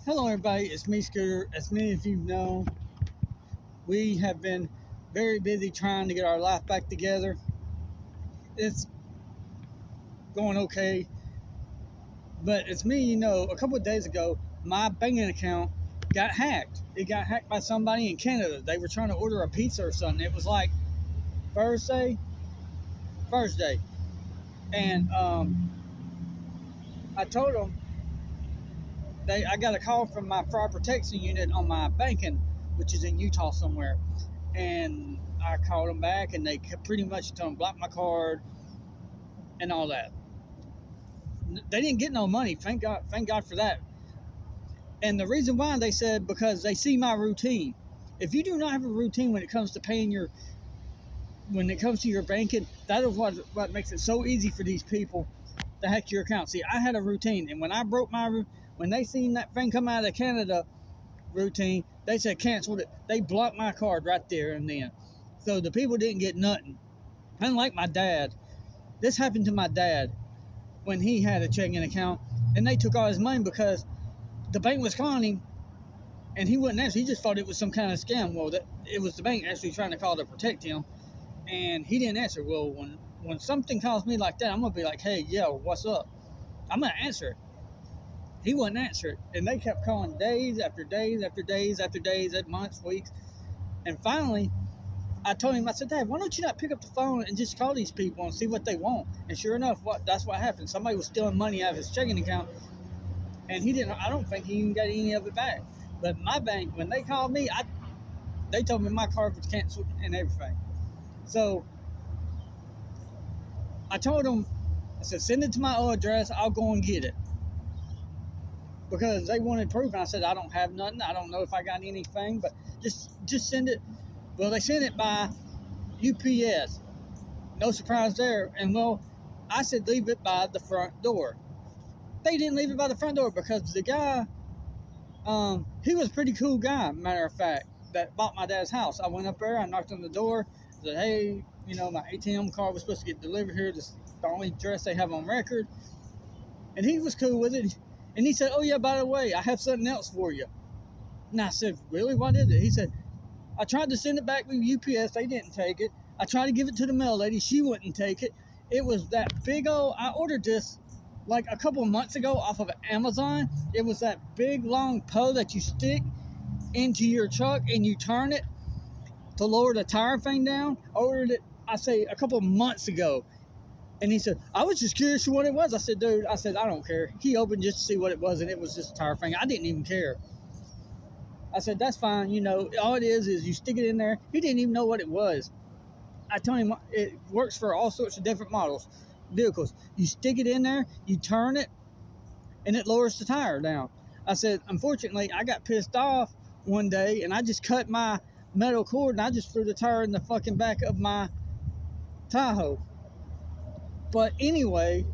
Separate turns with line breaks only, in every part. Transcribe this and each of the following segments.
Hello, everybody. It's me, Scooter. As many of you know, we have been very busy trying to get our life back together. It's going okay, but it's me, a couple of days ago, my banking account got hacked. It got hacked by somebody in Canada. They were trying to order a pizza or something. It was like Thursday, Thursday. And I told them, I got a call from my fraud protection unit on my banking, which is in Utah somewhere. And I called them back, and they pretty much told them block my card and all that. They didn't get no money. Thank God for that. And the reason why, they said, because they see my routine. If you do not have a routine when it comes to when it comes to your banking, that is what makes it so easy for these people to hack your account. See, I had a routine, and when they seen that thing come out of Canada routine, they said canceled it. They blocked my card right there and then. So the people didn't get nothing. Unlike my dad, this happened to my dad when he had a checking account, and they took all his money because the bank was calling him, and he wouldn't answer. He just thought it was some kind of scam. Well, it was the bank actually trying to call to protect him, and he didn't answer. Well, when something calls me like that, I'm gonna be like, hey, yeah, what's up? I'm gonna answer it. He wouldn't answer it, and they kept calling days after days after days after days, months, weeks, and finally, I told him, I said, Dad, why don't you not pick up the phone and just call these people and see what they want? And sure enough, that's what happened. Somebody was stealing money out of his checking account, and I don't think he even got any of it back. But my bank, when they called me, they told me my card was canceled and everything. So I told them, I said, send it to my old address. I'll go and get it. Because they wanted proof, and I said, I don't have nothing. I don't know if I got anything, but just send it. Well, they sent it by UPS. No surprise there. And well, I said leave it by the front door. They didn't leave it by the front door because the guy, he was a pretty cool guy, matter of fact, that bought my dad's house. I went up there, I knocked on the door, said, hey, my ATM card was supposed to get delivered here. This is the only address they have on record. And he was cool with it. And he said, oh yeah, by the way, I have something else for you. And I said, really? What is it? He said, I tried to send it back with UPS. They didn't take it. I tried to give it to the mail lady. She wouldn't take it. It was that big old, I ordered this like a couple of months ago off of Amazon. It was that big long pole that you stick into your truck and you turn it to lower the tire thing down. I ordered it, I say, a couple of months ago. And he said, I was just curious what it was. I said, dude, I don't care. He opened just to see what it was, and it was just a tire thing. I didn't even care. I said, that's fine. All it is you stick it in there. He didn't even know what it was. I told him it works for all sorts of different vehicles. You stick it in there, you turn it, and it lowers the tire down. I said, unfortunately, I got pissed off one day, and I just cut my metal cord, and I just threw the tire in the fucking back of my Tahoe. But anyway,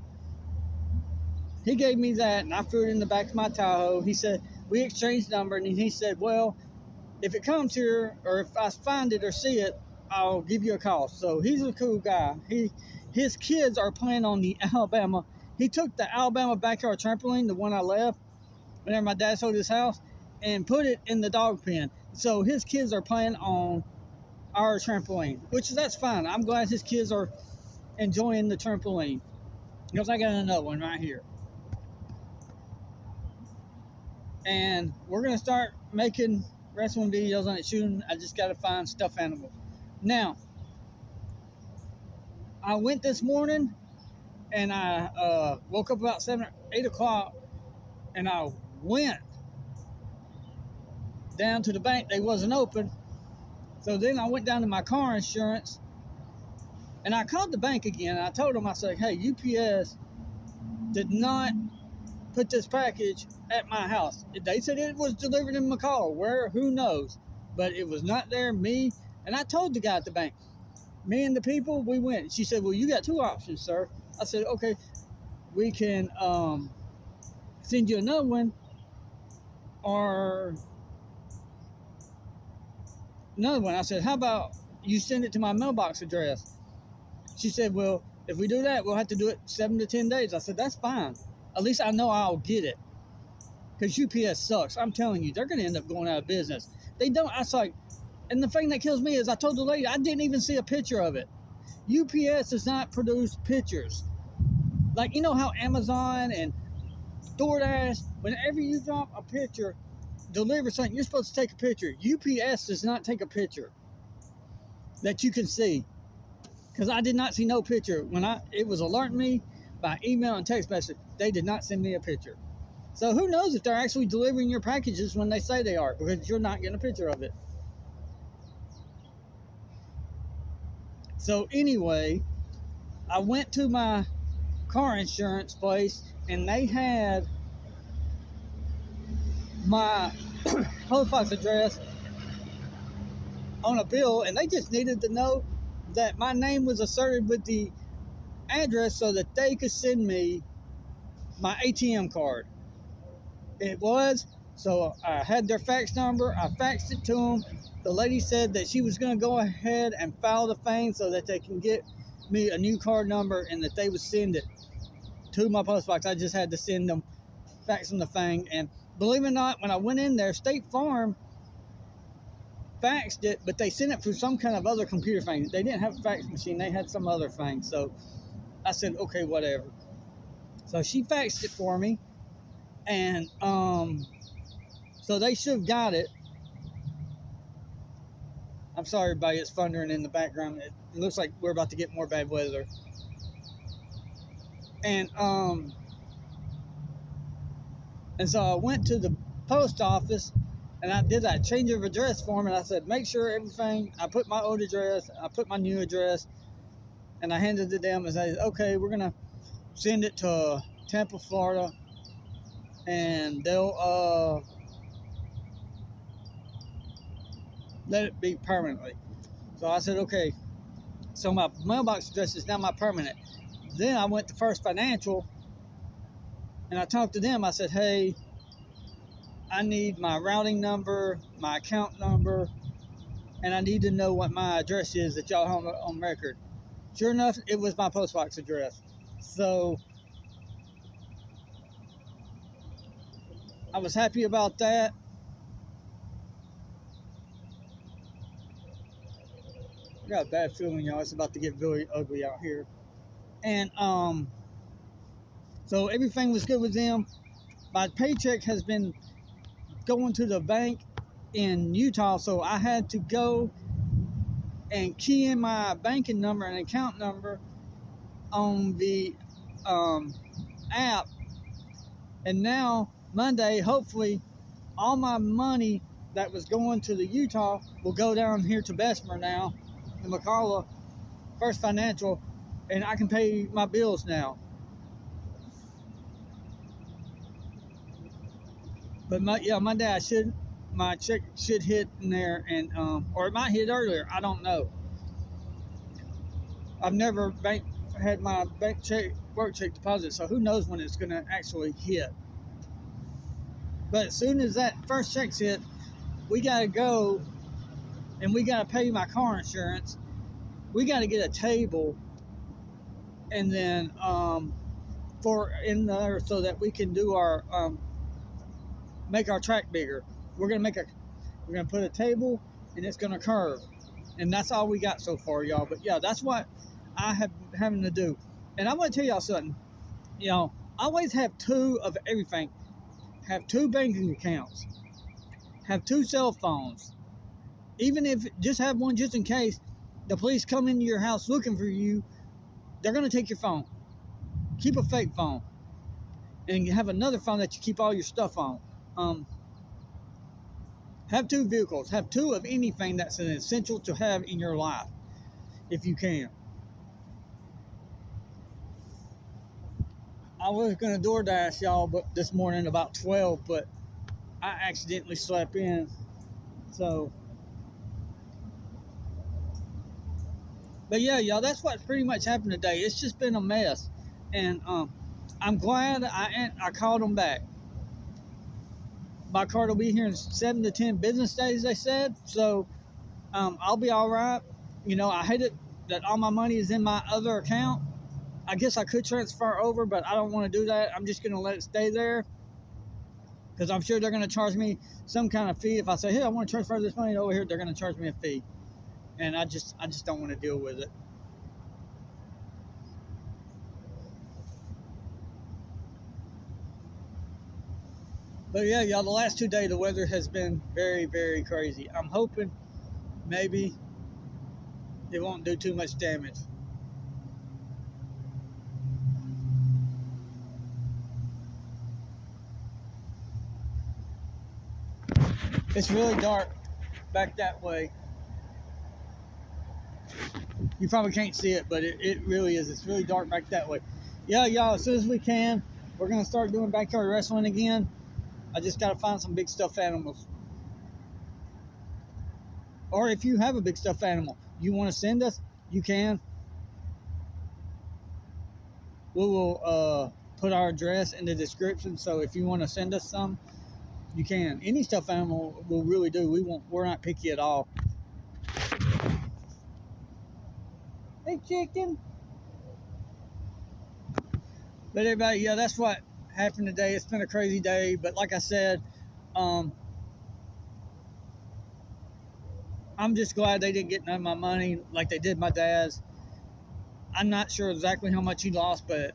he gave me that, and I threw it in the back of my Tahoe. He said, we exchanged number, and he said, well, if it comes here, or if I find it or see it, I'll give you a call. So he's a cool guy. His kids are playing on the Alabama. He took the Alabama backyard trampoline, the one I left, whenever my dad sold his house, and put it in the dog pen. So his kids are playing on our trampoline, that's fine. I'm glad his kids are enjoying the trampoline, because I got another one right here. And we're going to start making wrestling videos on it soon. I just got to find stuffed animals. Now, I went this morning, and I woke up about 8 o'clock, and I went down to the bank. They wasn't open. So then I went down to my car insurance, and I called the bank again, and I told them, I said, hey, UPS did not put this package at my house. They said it was delivered in McCall. Where? Who knows? But it was not there. And I told the guy at the bank, me and the people, we went. She said, well, you got two options, sir. I said, okay, we can send you another one, or another one. I said, how about you send it to my mailbox address? She said, well, if we do that, we'll have to do it 7 to 10 days. I said, that's fine. At least I know I'll get it. because UPS sucks. I'm telling you, they're going to end up going out of business. They don't. I was like, and the thing that kills me is I told the lady I didn't even see a picture of it. UPS does not produce pictures. Like, you know how Amazon and DoorDash, whenever you drop a picture, deliver something, you're supposed to take a picture. UPS does not take a picture that you can see. Because I did not see no picture. It was alerting me by email and text message. They did not send me a picture. So who knows if they're actually delivering your packages when they say they are, because you're not getting a picture of it. So anyway, I went to my car insurance place and they had my post box address on a bill, and they just needed to know that my name was asserted with the address so that they could send me my ATM card. It was, so I had their fax number, I faxed it to them. The lady said that she was going to go ahead and file the thing so that they can get me a new card number and that they would send it to my post box. I just had to send them, fax them the thing. And believe it or not, when I went in there, State Farm faxed it, but they sent it through some kind of other computer thing. They didn't have a fax machine, they had some other thing. So I said, okay, whatever. So she faxed it for me, and so they should have got it. I'm sorry, everybody, it's thundering in the background. It looks like we're about to get more bad weather. And so I went to the post office and I did that change of address form, and I said, make sure everything, I put my old address, I put my new address, and I handed it to them and said, okay, we're going to send it to Tampa, Florida, and they'll let it be permanently. So I said, okay. So my mailbox address is now my permanent. Then I went to First Financial, and I talked to them. I said, hey, I need my routing number, my account number, and I need to know what my address is that y'all have on record. Sure enough, it was my post box address. So I was happy about that. I got a bad feeling, y'all. It's about to get really ugly out here. And so everything was good with them. My paycheck has been going to the bank in Utah, so I had to go and key in my banking number and account number on the app. And now Monday, hopefully, all my money that was going to the Utah will go down here to Bessemer now, in McCalla, First Financial, and I can pay my bills now. But Monday my check should hit in there, and or it might hit earlier. I don't know. I've never had my work check deposit, so who knows when it's going to actually hit. But as soon as that first check's hit, we got to go and we got to pay my car insurance. We got to get a table, and then for in there so that we can do our make our track bigger. We're gonna put a table, and it's gonna curve, and that's all we got so far, y'all. But yeah, that's what I have having to do. And I'm gonna tell y'all something. You know, always have 2 of everything. Have 2 banking accounts. Have 2 cell phones. Even if just have one just in case the police come into your house looking for you, they're gonna take your phone. Keep a fake phone, and you have another phone that you keep all your stuff on. Have 2 vehicles. Have 2 of anything that's an essential to have in your life, if you can. I was going to DoorDash y'all this morning about 12, but I accidentally slept in. So, but yeah, y'all, that's what's pretty much happened today. It's just been a mess, and I'm glad I called them back. My card will be here in 7 to 10 business days, they said. So I'll be all right. You know, I hate it that all my money is in my other account. I guess I could transfer over, but I don't want to do that. I'm just going to let it stay there because I'm sure they're going to charge me some kind of fee. If I say, hey, I want to transfer this money over here, they're going to charge me a fee. And I just don't want to deal with it. But yeah, y'all, the last 2 days, the weather has been very, very crazy. I'm hoping maybe it won't do too much damage. It's really dark back that way. You probably can't see it, but it really is. It's really dark back that way. Yeah, y'all, as soon as we can, we're going to start doing backyard wrestling again. I just got to find some big stuffed animals. Or if you have a big stuffed animal you want to send us, you can. We will put our address in the description, so if you want to send us some, you can. Any stuffed animal will really do. We're not picky at all. Hey, chicken. But everybody, yeah, that's what happened today. It's been a crazy day, but like I said, I'm just glad they didn't get none of my money like they did my dad's. I'm not sure exactly how much he lost, but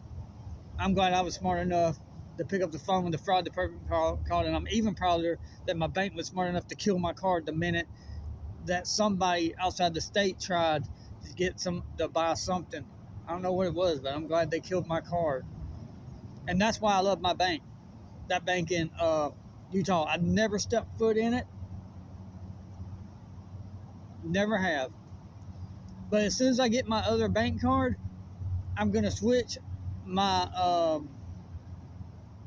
I'm glad I was smart enough to pick up the phone when the fraud department called, and I'm even prouder that my bank was smart enough to kill my card the minute that somebody outside the state tried to buy something. I don't know what it was, but I'm glad they killed my card. And that's why I love my bank. That bank in Utah. I've never stepped foot in it. Never have. But as soon as I get my other bank card, I'm gonna switch my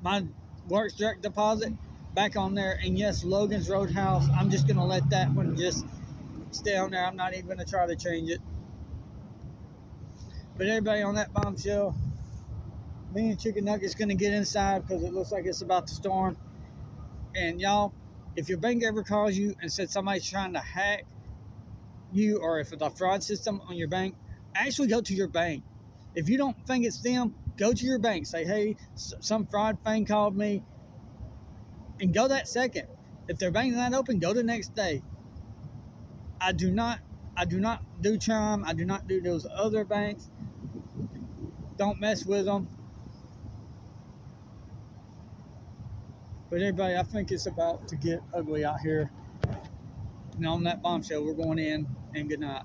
my Works Direct Deposit back on there. And yes, Logan's Roadhouse, I'm just gonna let that one just stay on there. I'm not even gonna try to change it. But everybody, on that bombshell, me and Chicken Nugget's gonna get inside because it looks like it's about to storm. And y'all, if your bank ever calls you and said somebody's trying to hack you, or if it's a fraud system on your bank, actually go to your bank. If you don't think it's them, go to your bank. Say, hey, some fraud thing called me, and go that second. If their bank's not open, go the next day. I do not do Chime. I do not do those other banks. Don't mess with them. But everybody, I think it's about to get ugly out here. And on that bombshell, we're going in, and good night.